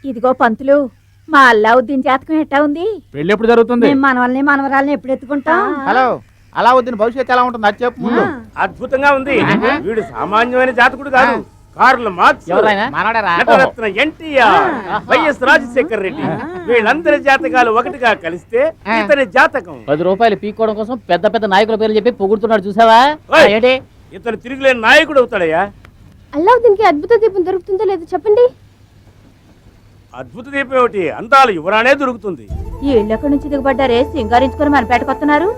ఇదిగో పంతులు, మా అల్లావుద్దీన్ జాతకం ఎట్టా ఉంది? పెళ్లి ఎప్పుడు జరుగుతుంది? మేము మనవల్ని మనవరాల్ని ఎప్పుడు ఎత్తుకుంటాం? హలో, అలావుద్దీన్ భవిష్యత్తు ఎలా ఉంటుంది అది చెప్పు ముందు. అద్భుతంగా ఉంది. వీడు సామాన్యమైన జాతకుడు కాదు. కార్ల మార్క్స్, నటరత్న ఎన్టీఆర్, వైఎస్ రాజశేఖర్ రెడ్డి, వీళ్ళందరి జాతకాలు ఒకటిగా కలిస్తే ఇతని జాతకం. 10 రూపాయలు పీక్కోవడం కోసం పెద్ద పెద్ద నాయకుల పేర్లు చెప్పి పొగుడుతున్నాడు చూసావా? ఓయ్, ఏంటి ఇతను తిరుగులేని నాయకుడు అవుతాడయ్యా. అల్లావుద్దీన్కి అద్భుత దీపం దొరుకుతుందో లేదో చెప్పండి. అద్భుత దీపం ఏమిటి, అందాల యువరానే దొరుకుతుంది. ఈ ఇళ్ళక్కడి నుంచి దిగబడ్డారే, సింగారించుకుని మన పేటకొస్తున్నారు.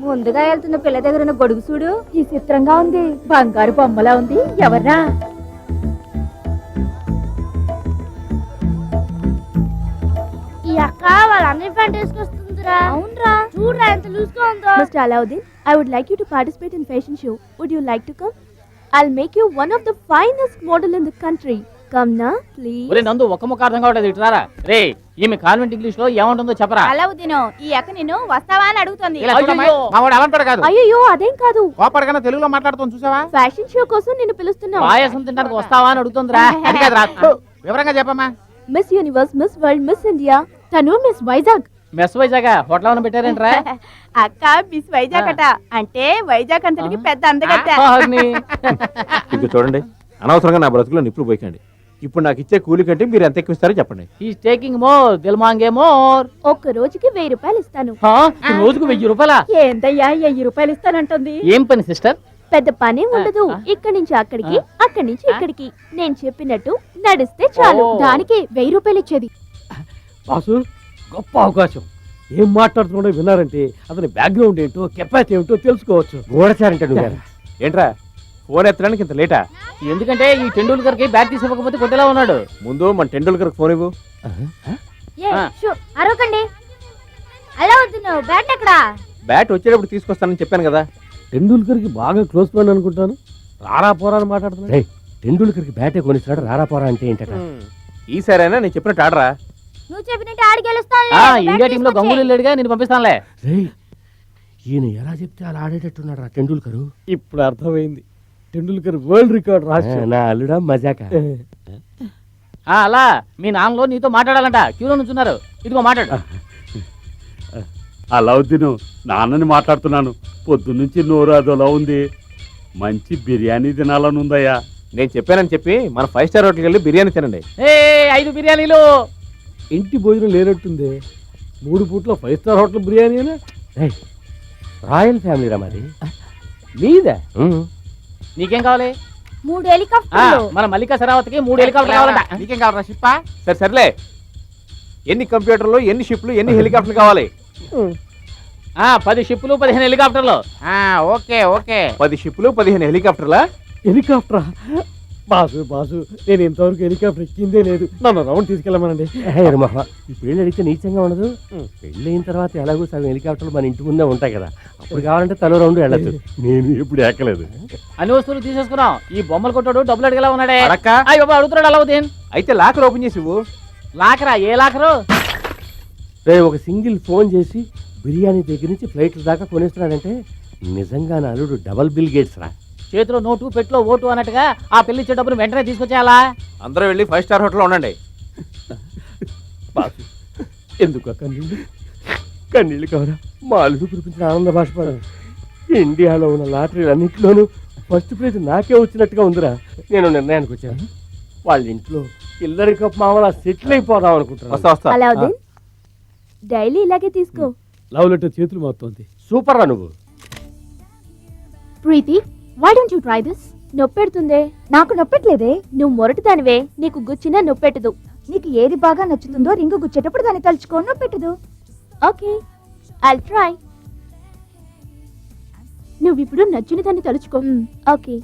ముందుగా వెళ్తున్న పిల్ల దగ్గర ఉన్న గొడుగు చూడు, ఈ చిత్రంగా ఉంది. బంగారు బొమ్మలా ఉంది. ఎవర్రా? ఈ అక్క వాళ్ళ అన్ని ఫ్యాంట్ వేసుకొస్తుందిరా. అవునరా, చూడరా ఎంత లూజ్ గా ఉందో. Mr. Alauddin, I would like you to participate in fashion show. Would you like to come? I'll make you one of the finest model in the country. Come na, please. ఒరే నందు ఒక్క ముక్క అర్థం కావట్లేదు ఇటురారా. రే ఈమె convent English లో ఏముంటుందో చెప్పరా. అల్లావుద్దీన్, ఈ అక్క నిన్ను వస్తావా అని అడుగుతుంది. ఇలా చూడమ్మాయి, అయ్యయ్యో. మా వాడు అలంటాడు కాదు, అయ్యో అదేం కాదు. కోపడగానే తెలుగులో మాట్లాడుతాం చూసావా? ఫ్యాషన్ షో కోసం నిన్ను పిలుస్తున్నాం. పాయసం తినడానికి వస్తావా అని అడుగుతుందిరా. అది కాదు రా, వివరంగా చెప్పమ్మా. Miss universe, miss world, miss India, తను miss Vizag. Mess Vizag hotel ఏమైనా పెట్టారేంట్రా? అక్క మిస్ వైజాగ్ అట, అంటే వైజాగ్ అంతటికి పెద్ద అందగత్త. ఇది చూడండి, అనవసరంగా నా బ్రతుకులో నిప్పులు పోయికండి. ఇప్పుడు నాకు ఇచ్చే కూలి కంటే మీరు ఎంత ఎక్కువ ఇస్తారో చెప్పండి. He's taking more, dil maange more. ఒక్క రోజుకి 1000 రూపాయలు ఇస్తాను. రోజుకు 1000 రూపాయలా? ఏందయ్యా 1000 రూపాయలు ఇస్తానంటుంది? ఏం పని సిస్టర్? పెద్ద పనే ఉండదు. ఇక్కడి నుంచి అక్కడికి, అక్కడి నుంచి ఇక్కడికి నేను చెప్పినట్టు నడిస్తే చాలు. దానికి 1000 రూపాయలు ఇచ్చేది. బాసు, గొప్ప అవకాశం. ఏం మాట్లాడుతున్నాడో విన్నారంటే అతని బ్యాక్గ్రౌండ్ ఏంటో, కెపాసిటీ ఏమిటో తెలుసుకోవచ్చు. గోడచారంటాడు ఏంట్రా, ఫోన్ ఎత్తడానికి ఇంత లేటా? ఎందుకంటే ఈ టెండూల్కర్ కి బ్యాట్ తీసుకోకపోతే కొట్టేలా ఉన్నాడు. ముందు మన టెండూల్కర్ ఫోన్ ఇవ్వు. అరవకండి. అల్లావుద్దీన్ బ్యాట్ ఎక్కడా? బ్యాట్ వచ్చేటప్పుడు తీసుకొస్తానని చెప్పాను కదా. టెండూల్కర్కి బాగా క్లోజ్ ఫ్రెండ్ అనుకుంటాను. రారా పోరా అని మాట్లాడుతున్నాడు. టెండూల్కర్కి బ్యాటే కొనిస్తాడు. రారా పోరా అంటే ఏంటట? ఈసారైనా నేను చెప్పినట్టు ఆడరా. నువ్వు చెప్పినట్టు ఆడి గెలుస్తాను. ఇండియా టీమ్ లో గంగూలీ లేడుగా, నేను పంపిస్తానులే. ఈయన ఎలా చెప్తే అలా ఆడేటట్టున్నాడు రా టెండూల్కర్. ఇప్పుడు అర్థమైంది. టెండూల్కర్ వరల్డ్ రికార్డ్ రాసి నా అల్లుడా మజాక. అలా మీ నాన్నలో నీతో మాట్లాడాలంట, క్యూలో నుంచున్నారు. ఇదిగో మాట్లాడు. అలౌద్దీన్, నాన్నని మాట్లాడుతున్నాను. పొద్దున్నుంచి నోరు అదోలా ఉంది. మంచి బిర్యానీ తినాలని ఉందయ్యా. నేను చెప్పానని చెప్పి మన 5 స్టార్ హోటల్కి వెళ్ళి బిర్యానీ తినండి. 5 బిర్యానీలు. ఇంటి భోజనం లేనట్టుంది. 3 పూట్ల 5 star hotel biryani. Royal family రా మాది. మీదా? నీకేం కావాలి? 3 హెలికాప్టర్లు. మన మల్లికా శరావతికి 3 హెలికాప్టర్ కావాలంట. నీకేం కావాలరా షిప్పా? సర్లే, ఎన్ని కంప్యూటర్లు, ఎన్ని షిప్లు, ఎన్ని హెలికాప్టర్లు కావాలి? 10 షిప్పులు 15 హెలికాప్టర్లు. Okay okay. 10 షిప్లు 15 హెలికాప్టర్లా? హెలికాప్టరా? బాసు నేను ఇంతవరకు హెలికాప్టర్ ఎక్కిందే లేదు. నన్ను రౌండ్ తీసుకెళ్ళమనండి. ఈ పెళ్ళి అడిగితే నీచంగా ఉండదు. పెళ్ళి అయిన తర్వాత ఎలాగో సగం హెలికాప్టర్లు మన ఇంటి ముందే ఉంటాయి కదా, అప్పుడు కావాలంటే తల రౌండ్ వెళ్ళచ్చు. నేను ఇప్పుడు ఎక్కలేదు. అన్ని వస్తువులు తీసేసుకున్నాం. ఈ బొమ్మలు కొట్టాడు డబ్బులు అడిగేలా ఉన్నాడే. అడక్క అడుగుతున్నాడు అలావుద్దీన్. అయితే లాకర్ ఓపెన్ చేసి ఇవ్వు. లాకరా? ఏ లాకరు? ఒక సింగిల్ ఫోన్ చేసి బిర్యానీ దగ్గర నుంచి ఫ్లైట్ల దాకా కొనేస్తున్నాడంటే నిజంగా నా అల్లుడు డబల్ బిల్ గేట్స్ రా. చేతిలో నోటు, పెట్లో ఓటు అన్నట్టుగా ఆ పెళ్లి ఇచ్చే డబ్బులు వెంటనే తీసుకొచ్చేయాలా? అందరూ వెళ్ళి 5 స్టార్ హోటల్లో ఉండండి. బాసు, ఎందుకు కన్నీళ్ళు కవరా? మా అల్లుడు కురిపించిన ఆనంద బాష్పాలు. ఇండియాలో ఉన్న లాటరీలు అన్నింటిలోనూ ఫస్ట్ ప్రైజ్ నాకే వచ్చినట్టుగా ఉందిరా. నేను నిర్ణయానికి వచ్చాను, వాళ్ళ ఇంట్లో ఇల్లరిక మామూలు సెటిల్ అయిపోదాం అనుకుంటున్నాను. వస్తా. అలావుద్దీన్, డైలీ ఇలాగే తీసుకో. లవ్ లెటర్ చేతులు మారుతోంది. సూపర్ రా నువ్వు. ప్రీతి, why don't you try this? నొప్పెడుతుందే. నాకు నొప్పెట్లేదే. నువ్వు మొరటిదానివే, నీకు గుచ్చినా నొప్పెట్టదు. నీకు ఏది బాగా నచ్చుతుందో రింగు గుచ్చేటప్పుడు దాన్ని తలుచుకో, నొప్పెట్టదు. Okay, I'll try. నువ్విప్పుడు నచ్చిన దాన్ని తలుచుకో. ఓకే.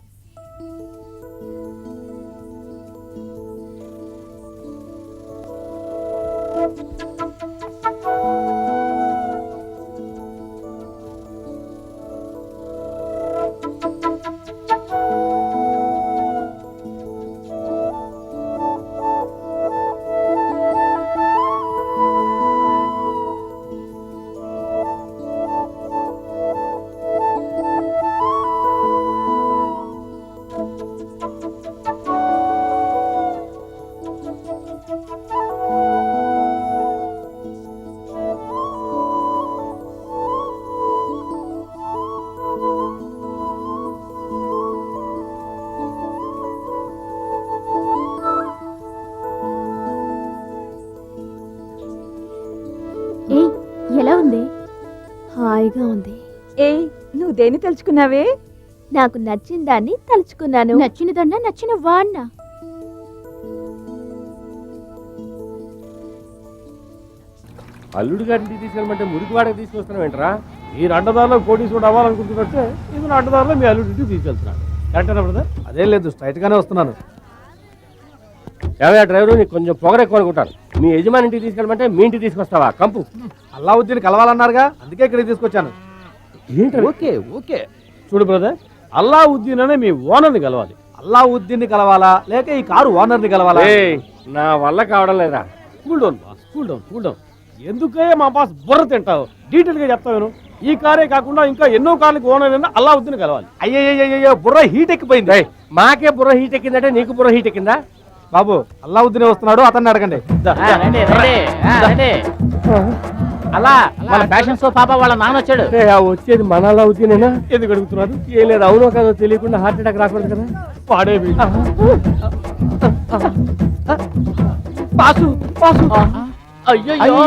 హాయిగా ఉంది. ఏ నువ్వు దేన్ని తలుచుకున్నావే? నాకు నచ్చిన దాన్ని తలుచుకున్నాను. నచ్చినదన్నా నచ్చిన వాడినా? అల్లుడు గారిని తీసుకెళ్ళమంటే మురికి వాడకి తీసుకొస్తున్నావు ఏంట్రా? మీరు అడ్డదారిలో కోటీశ్వరుడు అవ్వాలనుకుంటున్నట్టే ఇది అడ్డదారిలో మీ అల్లుడింటికి తీసుకెళ్తున్నాను. కరెక్టేనా బ్రదర్? అదేం లేదు, స్ట్రైట్ గానే వస్తున్నాను. ఏమయ్యా డ్రైవరు, నీకు కొంచెం పొగరెక్కువ అనుకుంటాను. మీ యజమాని ఇంటికి తీసుకెళ్ళమంటే మీ ఇంటికి తీసుకొస్తావా కంపు? అల్లావుద్దీన్ కలవాలన్నారుగా, అందుకే ఇక్కడికి తీసుకొచ్చాను. ఏంటి? Okay okay. చూడు బ్రదర్, అల్లావుద్దీన్ అనే మీ ఓనర్ని కలవాలి. అల్లావుద్దీన్ కలవాలా లేక ఈ కారు ఓనర్ని కలవాలా? నా వల్ల కావడం లేదా. Cool down boss, cool down cool down. ఎందుకే మా బాస్ బుర్ర తింటావు? డీటెయిల్ గా చెప్తాను. ఈ కారే కాకుండా ఇంకా ఎన్నో కార్లకు ఓనర్ అయినా అల్లావుద్దీన్ కలవాలి. అయ్యయ్యో బుర్ర హీట్ ఎక్కిపోయింది. మాకే బుర్ర హీట్ ఎక్కిందంటే నీకు బుర్ర హీట్ ఎక్కిందా? బాబు అల్లావుద్దీన్ వస్తున్నాడు, అతన్ని అడగండి. రండి రండి రండి. అలా వాళ్ళ ఫ్యాషన్ షో పాప వాళ్ళ నాన్న వచ్చాడు. వచ్చేది మన అల్లావుద్దీనేనా? ఎందుకు అడుగుతున్నారు? ఏం లేదు, అవునో కాదో తెలియకుండా హార్ట్ అటాక్ రాకూడదు కదా. పాడేవి బాసు బాసు. అయ్యో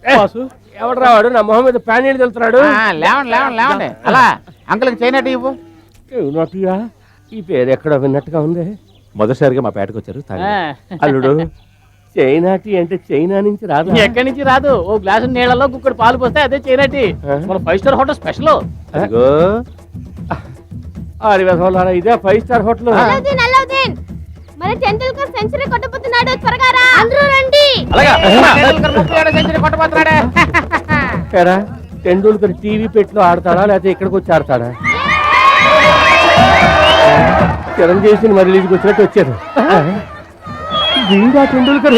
బాసు ఎవడు రావాడు? నా మొహం మీద ప్యాన్ నీళ్ళు తెలుతున్నాడు. లేవండి లేవండి లేవండి. అలా అంకుల్కి చేయనట్టు ఇవ్వు. ఈ పేరు ఎక్కడ విన్నట్టుగా ఉంది. మొదటిసారిగా మా పేటకు వచ్చారు. అల్లుడు, చైనాటి అంటే చైనా నుంచి రాదు. ఎక్కడి నుంచి రాదు. ఓ గ్లాసు నీళ్ళలో కుక్కడు పాలు పోస్తే అదే చేయనట్టి. మన 5 స్టార్ హోటల్ స్పెషల్. ఇదే 5 స్టార్ హోటల్. మన టెండూల్కర్ సెంచరీ కొట్టబోతున్నాడు, త్వరగా రా. అందరూ రండి. సెంచరీ కొట్టబోతున్నాడే. టెండూల్కర్ టీవీ పెట్లో ఆడతాడా లేకపోతే ఇక్కడికి వచ్చి ఆడతాడా? చిరంజీవి మరి రిలీజ్కి వచ్చినట్టు వచ్చారు. వీడా టెండూల్కర్?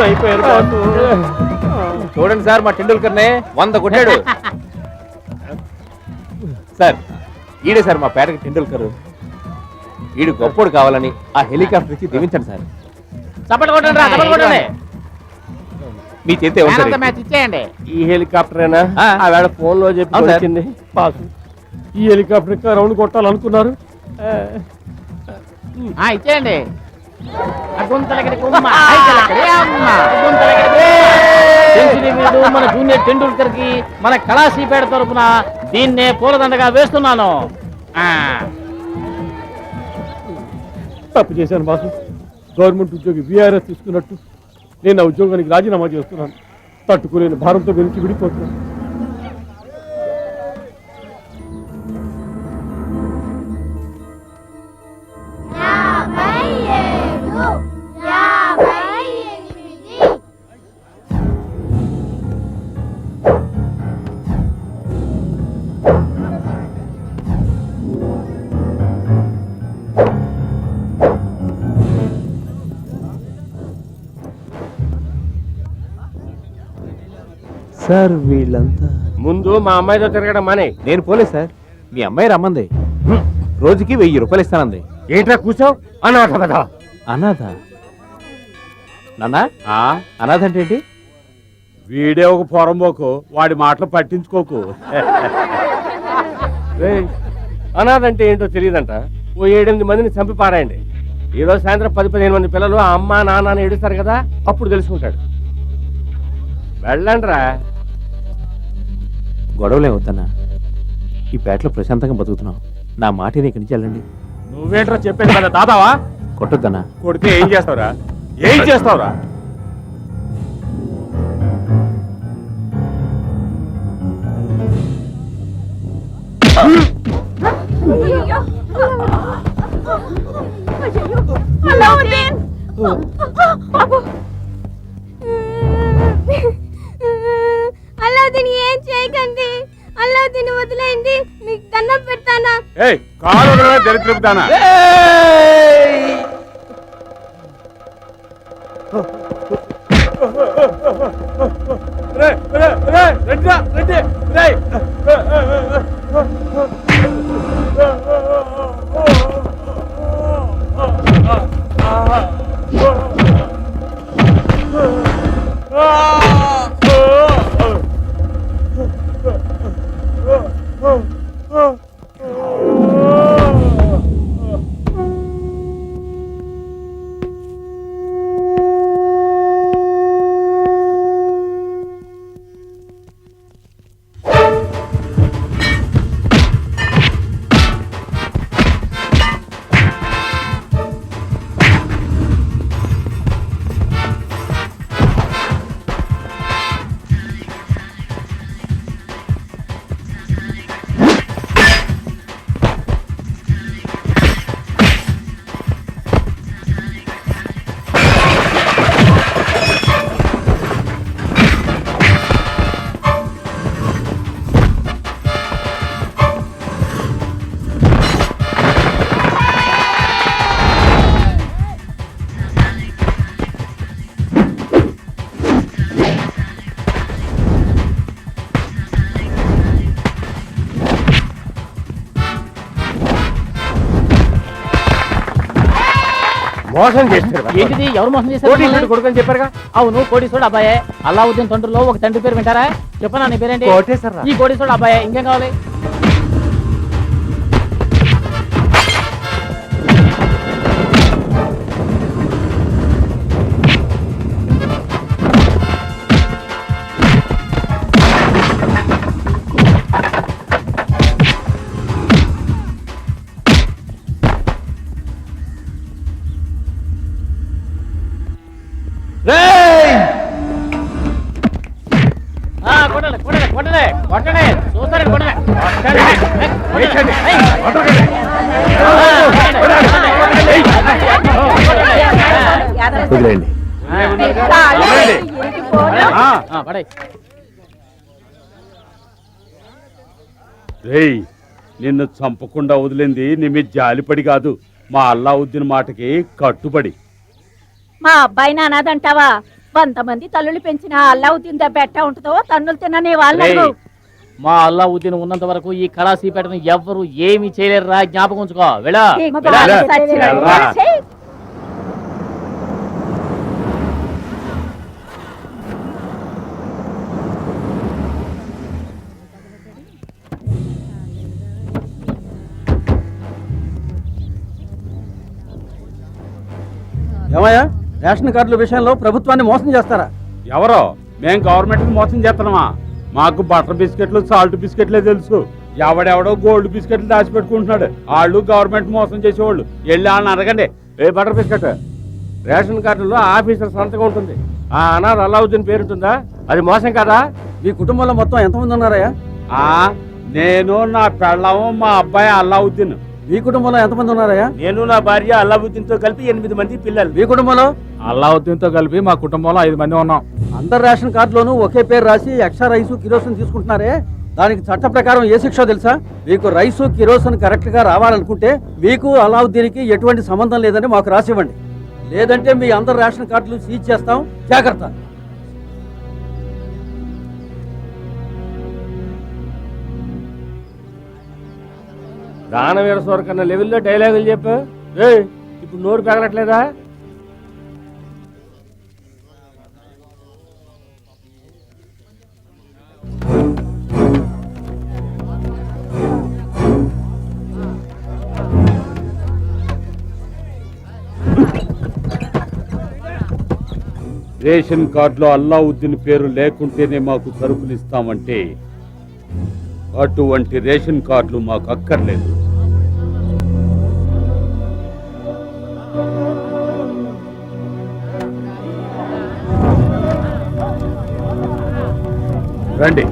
అయిపోయారు. చూడండి సార్, మా టెండూల్కర్ నే 100 కొట్టాడు. సార్ ఈడే సార్ మా పేటకి టెండూల్కర్. ఈడు గొప్పోడు కావాలని ఆ హెలికాప్టర్ ఇచ్చి దీవించండి సార్. చప్పట్లు కొట్టండి రా, చప్పట్లు కొట్టండి. మీ చేతే మ్యాచ్ ఇచ్చేయండి. ఈ హెలికాప్టరేనా? ఆ వేళ ఫోన్ లో చెప్పి వచ్చింది. పాసు ఈ హెలికాప్టర్ రౌండ్ కొట్టాలనుకున్నారు. ఇచ్చేయండి. సెంచరీ వీడు మన జూనియర్ టెండూల్కర్ కి మన కళాశ్రీపేట తరపున దీన్నే పూలదండగా వేస్తున్నాను. తప్పు చేశాను బాసు. గవర్నమెంట్ ఉద్యోగి విఆర్ఎస్ తీసుకున్నట్టు నేను ఆ ఉద్యోగానికి రాజీనామా చేస్తున్నాను. తట్టుకోలేని భారంతో వెలికి విడిపోతున్నాను. సార్ వీళ్ళంతా ముందు మా అమ్మాయితో తిరగడం మానే. నేను పోలే సార్, మీ అమ్మాయి రమ్మంది. రోజుకి 1000 రూపాయలు ఇస్తానంది. ఏంట్రా కూర్చోవు? అనాథ కదా. అనాథ? నాన్న అనాథ అంటే ఏంటి? వీడే ఒక పొరంబోకు, వాడి మాటలు పట్టించుకోకు. అనాథ అంటే ఏంటో తెలియదంట. ఓ 7-8 మందిని చంపి పారాయండి. ఈరోజు సాయంత్రం 10-15 మంది పిల్లలు ఆ అమ్మ నాన్న అని ఏడుస్తారు కదా, అప్పుడు తెలుసుకుంటాడు. వెళ్ళండి రా. గొడవలే వద్దన్నా, ఈ పేటలో ప్రశాంతంగా బతుకుతున్నాం. నా మాటని ఇక్కడి నుంచి వెళ్ళండి. నువ్వేంట్రా చెప్పేది కదా దాదావా? కొట్టొద్దన్నా. కొడితే ఏం చేస్తావురా? ఏం చేస్తావురా? అల్లావుద్దీన్ ఏం చేయకండి. అల్లావుద్దీన్ వదిలేయండి, మీకు దండం పెడతానా. కాలు దరిద్రపుతానా? మోసం చేస్తారు ఏంటిది ఎవరు మోసం చేశారు కోటీశ్వరుడు మిమ్మల్ని? కొడుకు అని చెప్పారుగా. అవును కోటీశ్వరుడు అబ్బాయే. అల్లావుద్దీన్ తండ్రిలో ఒక తండ్రి పేరు వింటారా? చెప్పనా నీ పేరేంటి? కోటేశ్వరరావు. ఈ కోటీశ్వరుడు అబ్బాయే. ఇంకేం కావాలి? కొట్టండి కొట్టండి కొట్టండి కొట్టండి చూస్తారండి కొట్టండి వదిలేయండి. పడాయి. రేయ్ నిన్ను చంపకుండా వదిలింది నీ మీద జాలిపడి కాదు, మా అల్లావుద్దీన్ మాటకి కట్టుబడి. మా అబ్బాయిని అనాదంటావా? 100 మంది తల్లులు పెంచిన అల్లావుద్దీన్ దెబ్బ ఎట్టా ఉంటుందో తన్నులు తినని వాళ్ళు. రేయ్, మా అల్లావుద్దీన్ ఉన్నంత వరకు ఈ కళాసీపేటను ఎవ్వరు ఏమీ చేయలేరురా, జ్ఞాపకం ఉంచుకో. వెళ్ళా ఏమయ్యా, రేషన్ కార్డుల విషయంలో ప్రభుత్వాన్ని మోసం చేస్తారా? ఎవరో మేం గవర్నమెంట్ మోసం చేస్తున్నామా? మాకు బటర్ బిస్కెట్లు సాల్ట్ బిస్కెట్లే తెలుసు. ఎవడెవడో గోల్డ్ బిస్కెట్లు దాచిపెట్టుకుంటున్నాడు. వాళ్ళు గవర్నమెంట్ మోసం చేసేవాళ్ళు. వెళ్ళి వాళ్ళని అడగండి. ఏ బటర్ బిస్కెట్? రేషన్ కార్డులో ఆఫీసర్ సంతకం ఉంటుంది. ఆ అనాథ అల్లావుద్దీన్ పేరుంటుందా? అది మోసం కదా? మీ కుటుంబంలో మొత్తం ఎంతమంది ఉన్నారయ్యా? నేను, నా పెళ్ళాము, మా అబ్బాయి అల్లావుద్దీన్. మీ కుటుంబంలో ఎంతమంది ఉన్నారయ్యా? నేను నా భార్య అల్లావుద్దీన్ తో కలిపి 8 మంది పిల్లలు. మీ కుటుంబంలో? అల్లావుద్దీన్ తో కలిపి మా కుటుంబంలో 5 మంది ఉన్నాం. అందరు రేషన్ కార్డులోనూ ఒకే పేరు రాసి ఎక్స్ట్రా రైసు కిరోసిన్ తీసుకుంటున్నారే, దానికి చట్ట ప్రకారం ఏ శిక్ష తెలుసా? మీకు రైసు కిరోసిన్ కరెక్ట్ గా రావాలనుకుంటే మీకు అల్లావుద్దీన్కి ఎటువంటి సంబంధం లేదని మాకు రాసివ్వండి. లేదంటే మీ అందరు రేషన్ కార్డులు సీజ్ చేస్తాం. జాగ్రత్త. దానవీర సోర కన్నా లెవెల్లో డైలాగులు చెప్పు. ఇప్పుడు నోరు పెగలట్లేదా? రేషన్ కార్డులో అల్లావుద్దీన్ పేరు లేకుంటేనే మాకు సరుకులు ఇస్తామంటే అటువంటి రేషన్ కార్డులు మాకు అక్కర్లేదు. రండి.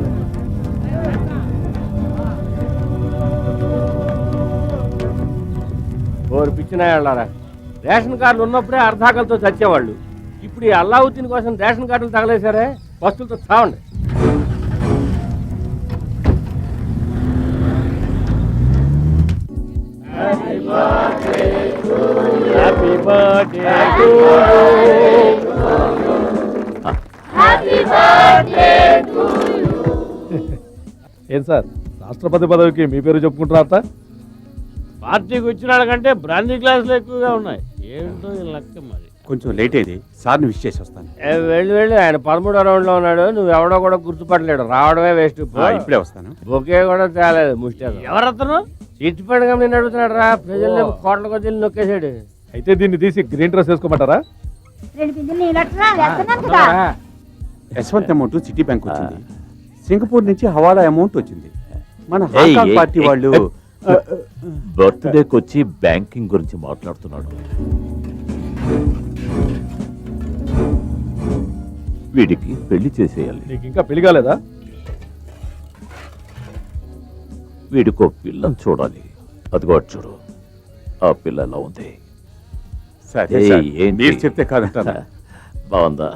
ఓరు పిచ్చినా వెళ్ళారా? రేషన్ కార్డులు ఉన్నప్పుడే అర్ధాకలతో చచ్చేవాళ్ళు. ఇప్పుడు ఈ అల్లావుద్దీన్ కోసం రేషన్ కార్డులు తగలేశారే, వస్తువులతో చావండి. ఏం సార్, రాష్ట్రపతి పదవికి మీ పేరు చెప్పుకుంటారా? పార్టీకి వచ్చిన కంటే బ్రాందీ గ్లాసులు ఎక్కువగా ఉన్నాయి. ఏంటో ఈ లెక్క మరి. కొంచెం లేట్ అయింది, సార్ని విష్ చేసి వస్తాను. వెళ్ళి ఆయన 13వ రౌండ్ లో ఉన్నాడు. నువ్వు ఎవడో కూడా గుర్తుపట్టలేడు. రావడమే వేస్ట్. ఇప్పుడే వస్తాను. బొకే కూడా తేలేదు. ముష్టి ఎవరతను చిట్టుపండుగ నిన్ను అడుగుతున్నాడు రా. ప్రజల్లో కోట్ల కొద్ది నొక్కేసాడు. అయితే దీన్ని తీసి గ్రీన్ డ్రెస్ వేసుకోమంటారా? యశ్వంత్ అమౌంట్ సిటీ బ్యాంక్ వచ్చింది. సింగపూర్ నుంచి హవాలా అమౌంట్ వచ్చింది. మన హాంకాంగ్ పార్టీ వాళ్ళు బర్త్డేకి వచ్చి బ్యాంకింగ్ గురించి మాట్లాడుతున్నాడు. వీడికి పెళ్లి చేసేయాలి. నీకు ఇంకా పెళ్లి కాలేదా? వీడికో పిల్లని చూడాలి. అదిగో చూడు, ఆ పిల్ల ఎలా ఉంది? సరే సార్, మీరు చెప్తే కాదంటారా? బాగుందా?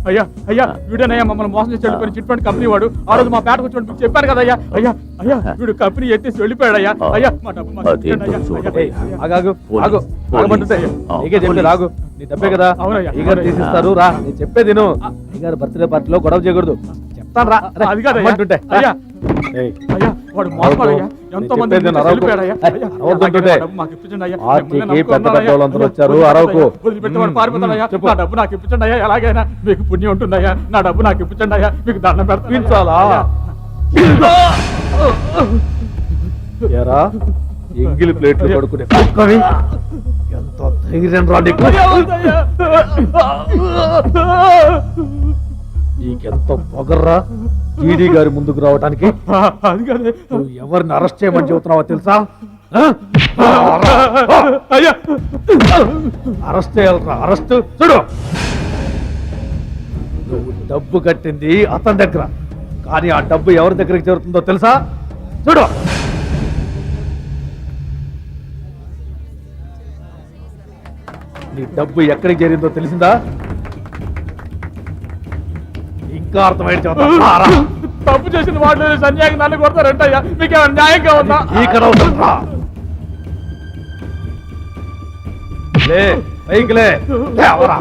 అయ్యా అయ్యా, వీడేనయ్యా మమ్మల్ని మోసం చేసి వెళ్ళిపోయిన చిట్ ఫండ్ కంపెనీ వాడు. ఆ రోజు మా పేటకు వచ్చి మీకు చెప్పాను కదా అయ్యా. అయ్యా అయ్యా, వీడు కంపెనీ ఎత్తేసి వెళ్ళిపోయాడు అయ్యా. అయ్యా మా డబ్బు మాకు ఇచ్చేయండి అయ్యా. నీకే చెప్పి రాగు, నీ డబ్బే కదా. అయ్యగారు తీసిస్తారు రా. నేను చెప్పేది విను. అయ్యగారు బర్త్డే పార్టీలో గొడవ చేయకూడదు. చెప్తాను రా. అది కాదు అయ్యా. అయ్యా వాడు మోసపోడయ్యా. ఎంతో మంది చెప్పేది ముందు అరవకు. వెళ్ళిపోయాడయ్యా. అయ్యా, అరవద్దంటుంటే. నా డబ్బు మాకు ఇప్పించండి అయ్యా. ఆర్టీకి మిమ్మల్ని పెద్ద నమ్ముకున్నాను పెద్ద వాళ్ళందరూ అయ్యా. వచ్చారు, వదిలిపెట్టండి అరవకు. అయ్యా. వదిలిపెట్టమని పారిపోతాడయ్యా. చెప్పు. నా డబ్బు నాకు ఇప్పించండి అయ్యా. ఎలాగైనా మీకు పుణ్యం ఉంటుందయ్యా. నా డబ్బు నాకు ఇప్పించండి అయ్యా. మీకు దండం ఇప్పించాలా? ఎరా ఎంగిలి ప్లేట్లు పడుకునే కుక్కవి ఎంత ధైర్యం రా నీకు? నీకెంత పొగర్రా ఈడీ గారి ముందుకు రావటానికి? అది కాదే. నువ్వు ఎవరిని అరెస్ట్ చేయమని చెబుతున్నావో తెలుసా? అయ్యా అరెస్ట్ చేయాలరా, అరెస్ట్. చూడు, నువ్వు డబ్బు కట్టింది అతని దగ్గర, కానీ ఆ డబ్బు ఎవరి దగ్గరికి చేరుతుందో తెలుసా? చూడు, నీ డబ్బు ఎక్కడికి చేరిందో తెలిసిందా? ఇంకా అర్థమైంది చెబుతా. తప్పు చేసిన వాళ్ళు సన్యాకి నన్ను కొడతారంటయ్యా. మీకేమైనా న్యాయంగా ఉందా? ఇక్కడ అవుతుందా? లే పైకి లే. లేవరా.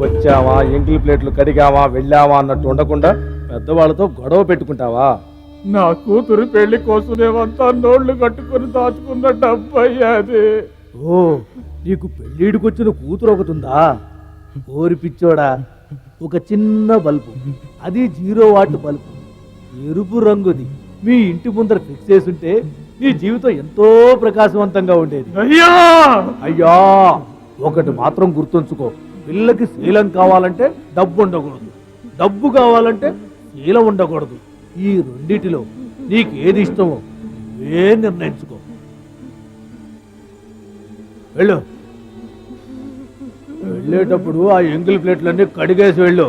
వచ్చావా, ఎంగిలి ప్లేట్లు కడిగావా, వెళ్ళావా అన్నట్టు ఉండకుండా పెద్దవాళ్ళతో గొడవ పెట్టుకుంటావా? నా కూతురు పెళ్లి కోసమేమంతా నోళ్లు కట్టుకుని దాచుకున్న డబ్బయ్యా అది. ఓ, నీకు పెళ్ళిడికి వచ్చిన కూతురు ఒకటి ఉందా? ఓరి పిచ్చోడా, ఒక చిన్న బల్బు, అది 0 వాట్ బల్బు, ఎరుపు రంగుది, మీ ఇంటి ముందర ఫిక్స్ చేసుంటే నీ జీవితం ఎంతో ప్రకాశవంతంగా ఉండేది. అయ్యా అయ్యా, ఒకటి మాత్రం గుర్తుంచుకో, పిల్లకి శీలం కావాలంటే డబ్బు ఉండకూడదు, డబ్బు కావాలంటే శీలం ఉండకూడదు. ఈ రెండిటిలో నీకు ఏది ఇష్టమో నువ్వే నిర్ణయించుకో. వెళ్ళు. వెళ్ళేటప్పుడు ఆ ఎంగిలి ప్లేట్లన్నీ కడిగేసి వెళ్ళు.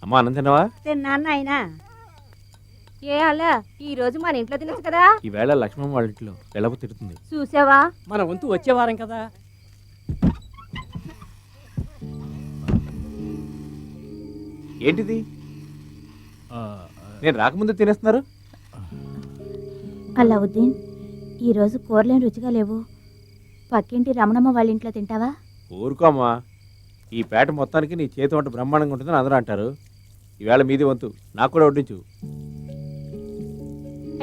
అమ్మా అన్నం తిన్నావా? తిన్నాను నాయనా. ఏ అలా ఈ రోజు మన ఇంట్లో తినచ్చు కదా? ఈవేళ లక్ష్మమ్మ వాళ్ళ ఇంట్లో ఎలాగో తిడుతుంది. చూసావా? మన వంతు వచ్చే వారం కదా. ఏంటిది? నేను రాకముందు తినేస్తున్నారు. అలావుద్దీన్, ఈరోజు కూరలేం రుచిగా లేవు. పక్కింటి రమణమ్మ వాళ్ళ ఇంట్లో తింటావా? ఊరుకోమ్మా, ఈ పేట మొత్తానికి నీ చేతి వంట బ్రహ్మాండంగా ఉంటుందని అందరూ అంటారు. ఈవేళ మీది వంతు, నాకు కూడా వడ్డించు.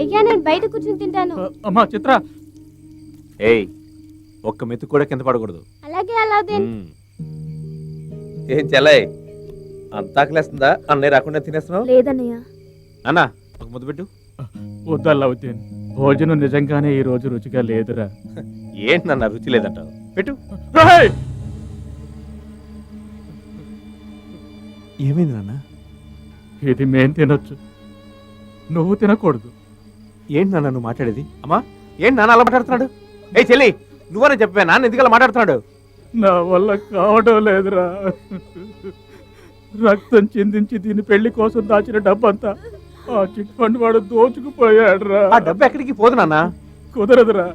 అయ్యా నేను బయట కూర్చుని తింటాను. అమ్మా చిత్ర, ఏయ్, ఒక్క మెతుకు కూడా కింద పడకూడదు. అలాగే అలావుద్దీన్. ఏం చెల్లయ్, అంతా ఆకలేస్తుందా? అన్నయ్య రాకుండా తినేస్తున్నావు? లేదన్నయ్య. అన్న ఒక ముద్దు పెట్టు. వద్దల్లావుద్దీన్, భోజనం నిజంగానే ఈ రోజు రుచిగా లేదురా. ఏంటి నాన్న రుచి లేదంటావు? పెట్టు. రేయ్! ఏమైంది నాన్న? ఇది మేం తినొచ్చు, నువ్వు తినకూడదు. ఏంటి నాన్న నువ్వు మాట్లాడేది? అమ్మా, ఏంటి నాన్న అలా మాట్లాడుతున్నాడు? ఏ చెల్లి, నువ్వనే చెప్పే, నాన్న ఎందుకు అలా మాట్లాడుతున్నాడు? నా వల్ల కావడం లేదురా. రక్తం చిందించి దీని పెళ్లి కోసం దాచిన డబ్బంతా ఆ చిట్ ఫండ్ వాడు దోచుకుపోయాడురా. ఆ డబ్బు ఎక్కడికి పోదు నాన్న. కుదరదురా.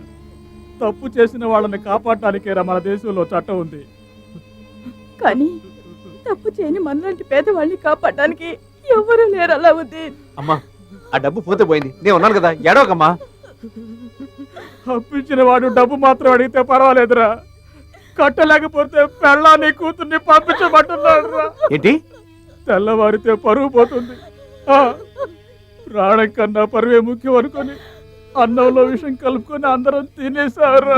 తప్పు చేసిన వాళ్ళని కాపాడటానికేరా మన దేశంలో చట్టం ఉంది. కానీ తప్పు చేయని మనలాంటి పేదవాళ్ళని కాపాడడానికి ఎవరు లేరు అలావుద్దీన్. అమ్మా, ఆ డబ్బు పోతే పోయింది, నేను ఉన్నాను కదా, ఏడవకమ్మా. అప్పించిన వాడు డబ్బు మాత్రం అడిగితే పర్వాలేదురా, కట్టలేకపోతే పెళ్ళాన్ని కూతుర్ని పంపించమంటున్నాడు రా. ఏంటి? తెల్లవారితే పరువు పోతుంది. ప్రాణం కన్నా పరువే ముఖ్యం అనుకొని అన్నంలో విషం కలుపుకొని అందరం తినేసారు.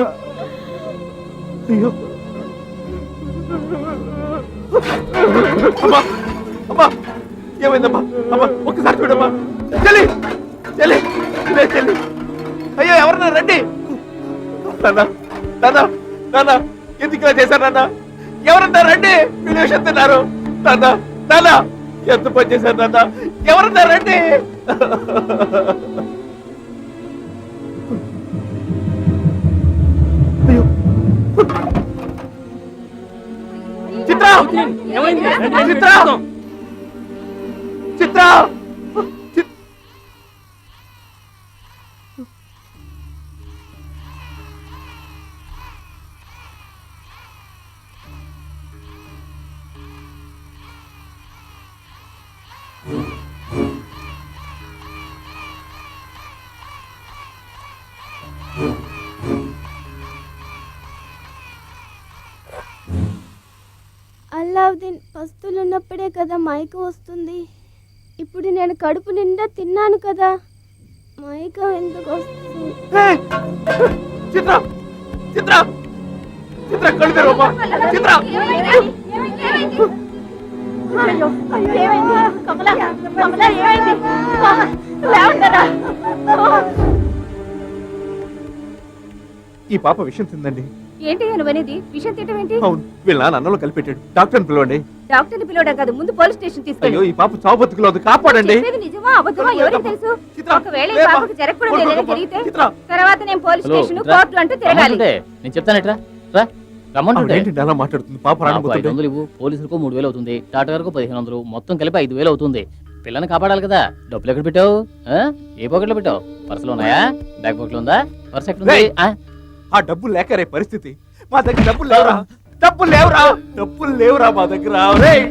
అయ్యో, అమ్మా, అమ్మా, ఏమైందమ్మా? అమ్మా, ఒక్కసారి చూడమ్మా. చెల్లి, చెల్లి, చెల్లి, అయ్యో ఎవరన్నా రండి. నాన్న, నాన్న, నాన్న, ఎందుకు ఇలా చేశారు నాన్న? ఎవరన్నా రండి, మీరు విషయం తిన్నారు. నాన్న, నాన్న, ఎంత పని చేశారు నాన్న? ఎవరన్నా రండి. అయ్యో, చిత్ర, చిత్ర, చిత్ర, అల్లావుద్దీన్ పస్తులున్నప్పుడే కదా మైకం వస్తుంది. ఇప్పుడు నేను కడుపు నిండా తిన్నాను కదా, మైకం ఎందుకు వస్తుంది? చిత్ర చిత్ర చిత్ర కళ్ళు తెరవమ్మా. చిత్ర అయ్యో, ఏమైంది? కమలా, కమలా, ఏమైంది? లేవండరా. ఈ పాప విషయం తిందండి. ఏంటి నువ్వనేది? విషయం తింటం ఏంటి? అవును, వీళ్ళ నాన్న అన్నంలో కలిపెట్టాడు. డాక్టర్ని పిలవండి. డాక్టర్ని పిలవడం కాదు, ముందు పోలీస్ స్టేషన్ తీసుకెళ్ళు. అయ్యో, ఈ పాప చావు బతుకులో ఉంది, కాపాడండి. చెప్పేది నిజమా అబద్ధమా ఎవరికి తెలుసు? చిత్ర, ఒకవేళ ఈ లేమ్మా. పాపకు జరగకూడదు ఏదైనా జరిగితే చిత్ర. తర్వాత నేను పోలీస్ హలో, స్టేషన్ ఇట్రా. కోర్టు అంటూ తిరగాలి. రమ్మంటుంటే నేను చెప్తానట్రా, రా రమ్మంటుంటే. ఏంటి అలా మాట్లాడుతుంది? పాప నాకు రాకపోతుంటే 500 ఇవ్వు, పోలీసులకు 3000 అవుతుంది, టాటా గారికి 1500, మొత్తం కలిపి 5000 అవుతుంది. పిల్లని కాపాడాలి కదా. డబ్బులు ఎక్కడ పెట్టావు? ఏ పాకెట్లో పెట్టావు? పర్సులో ఉన్నాయా? బ్యాక్ పాకెట్లో ఉందా? పర్స్ ఎక్కడ ఉంది? రేయ్, ఆ డబ్బులు లేకరే పరిస్థితి. మా దగ్గర డబ్బులు లేవురా, డబ్బులు లేవురా, డబ్బులు లేవురా మా దగ్గర. రేయ్,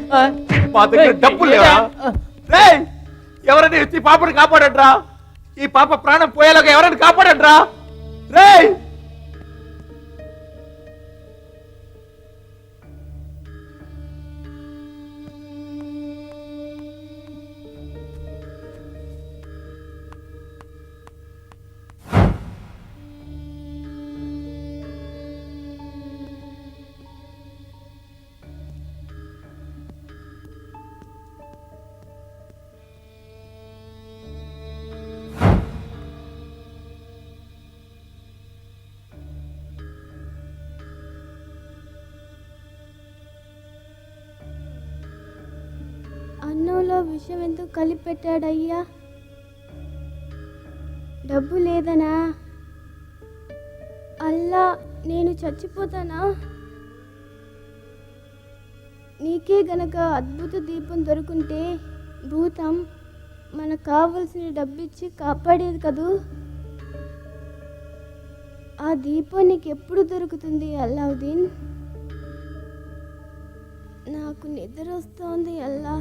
మా దగ్గర డబ్బులు లేవురా. రేయ్, ఎవరైనా వచ్చి ఈ పాపని కాపాడండ్రా. ఈ పాప ప్రాణం పోయేలాగా ఎవరైనా కాపాడండ్రా. రేయ్, అన్నంలో విషం ఎందుకు కలిపి పెట్టాడయ్యా? డబ్బు లేదనా? అల్లా, నేను చచ్చిపోతానా? నీకే గనక అద్భుత దీపం దొరుకుంటే భూతం మనకు కావలసిన డబ్బిచ్చి కాపాడేది కదూ. ఆ దీపం నీకు ఎప్పుడు దొరుకుతుంది అల్లావుద్దీన్? నాకు నిద్ర వస్తోంది అల్లా.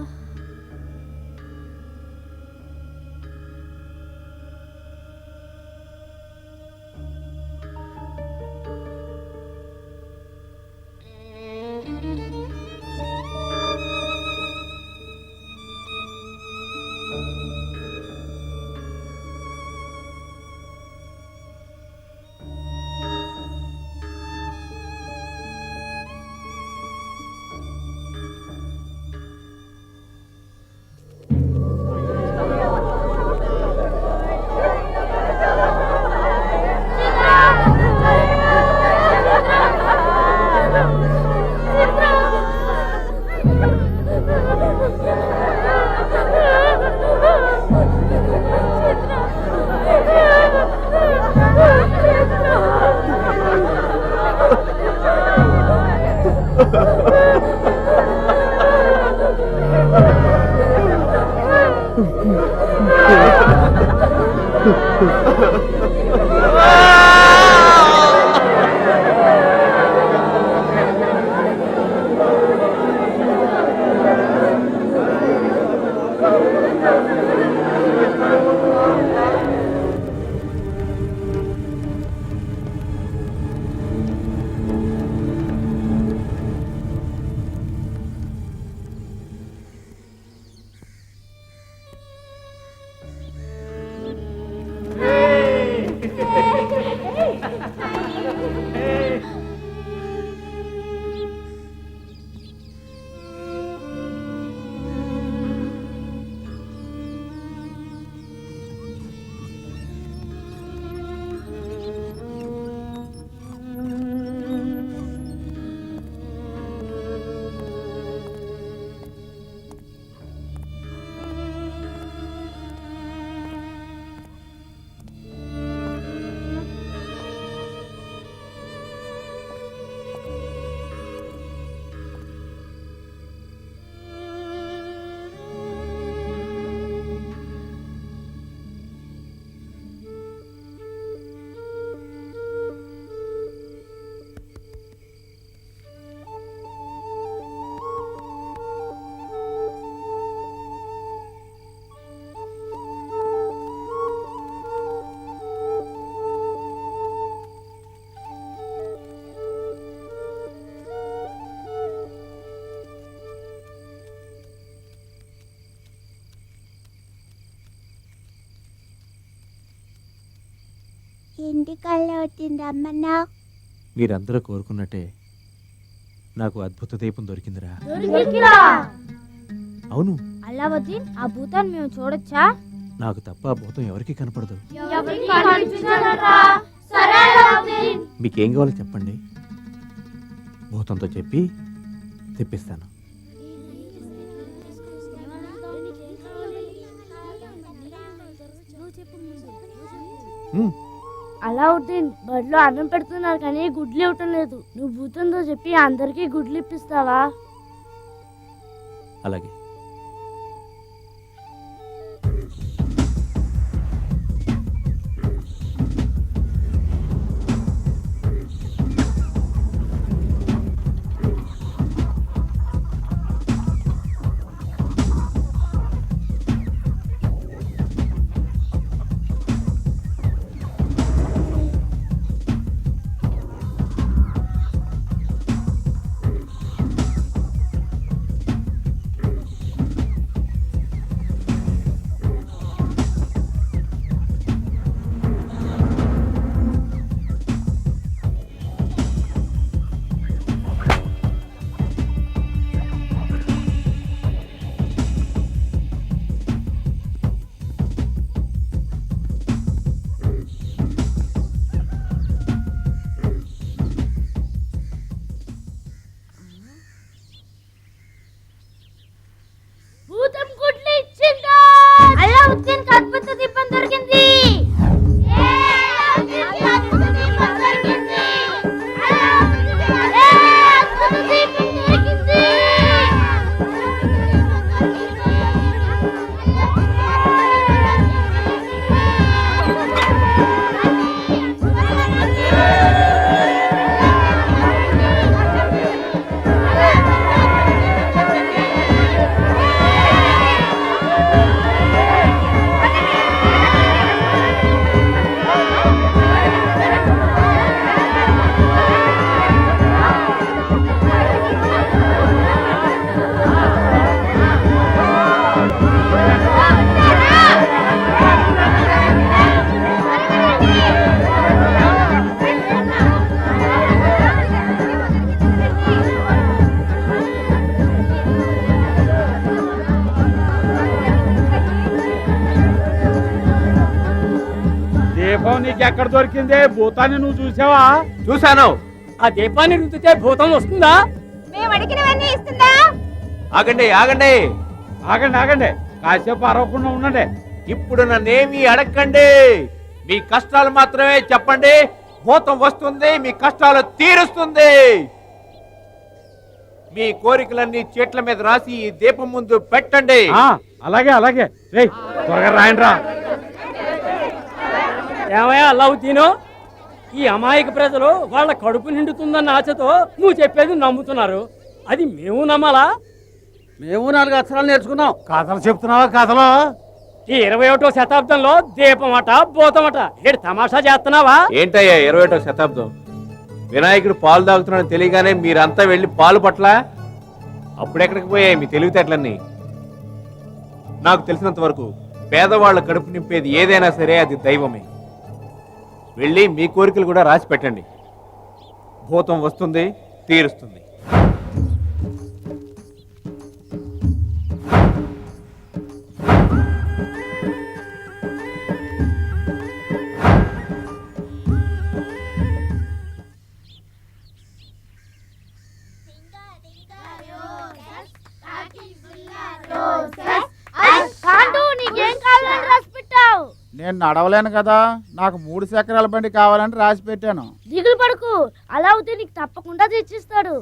ఇంటికల్లా వచ్చింది రమ్మన్నా. మీరందరూ కోరుకున్నట్టే నాకు అద్భుత దీపం దొరికిందిరా. అవును, అలావుద్దీన్, ఆ భూతాన్ని మేము చూడొచ్చా? నాకు తప్ప ఆ భూతం ఎవరికి కనపడదు. మీకేం కావాలో చెప్పండి, భూతంతో చెప్పి తెప్పిస్తాను. అలావుద్దీన్, బడిలో అన్నం పెడుతున్నారు కానీ గుడ్లు ఇవ్వటం లేదు. నువ్వు భూతంతో చెప్పి అందరికీ గుడ్లు ఇప్పిస్తావా? అలాగే. భూతం గుడ్లు ఇచ్చిందా? అలావుద్దీన్ కి అద్భుత దీపం దొరికింది. దీపం నీకెక్కడ దొరికిందే? భూతాన్ని నువ్వు చూసావా? చూశాను. ఆ దీపాన్ని రుద్దితే భూతం వస్తుందా? మేము అడిగినవన్నీ ఇస్తుందా? ఆగండి ఆగండి, ఆగండి ఆగండి, కాసేపు అరవకుండా ఉండండి. ఇప్పుడు నన్నేమి అడగండి, మీ కష్టాలు మాత్రమే చెప్పండి. భూతం వస్తుంది, మీ కష్టాలు తీరుస్తుంది. మీ కోరికలన్నీ చేట్ల మీద రాసి ఈ దీపం ముందు పెట్టండి. అలాగే అలాగే, రేయ్ త్వరగా రాయండి రా. ఏమయ్యా అలావుద్దీను, ఈ అమాయక ప్రజలు వాళ్ళ కడుపు నిండుతుందన్న ఆశతో నువ్వు చెప్పేది నమ్ముతున్నారు. అది మేము నమ్మాలా? మేము 4 అక్షరాలు నేర్చుకున్నాం. కథలు చెప్తున్నావా? కథలు ఈ 21వ శతాబ్దంలో దీపమట భూతమట ఏడు తమాషా చేస్తున్నావా? ఏంటయ్యా 21వ శతాబ్దం? వినాయకుడు పాలు తాగుతున్నాడని తెలియగానే మీరంతా వెళ్ళి పాలు పట్ల అప్పుడెక్కడికి పోయాయి మీ తెలివితేటలన్నీ? నాకు తెలిసినంత వరకు పేదవాళ్ళ కడుపు నింపేది ఏదైనా సరే అది దైవమే. వెళ్ళి మీ కోరికలు కూడా రాసి పెట్టండి. భూతం వస్తుంది, తీరుస్తుంది. నేను నడవలేను కదా, నాకు 3 చక్రాల బండి కావాలని రాసి పెట్టాను. దిగులు పడుకు, అలావుద్దీన్ నీకు తప్పకుండా తెచ్చిస్తాడు.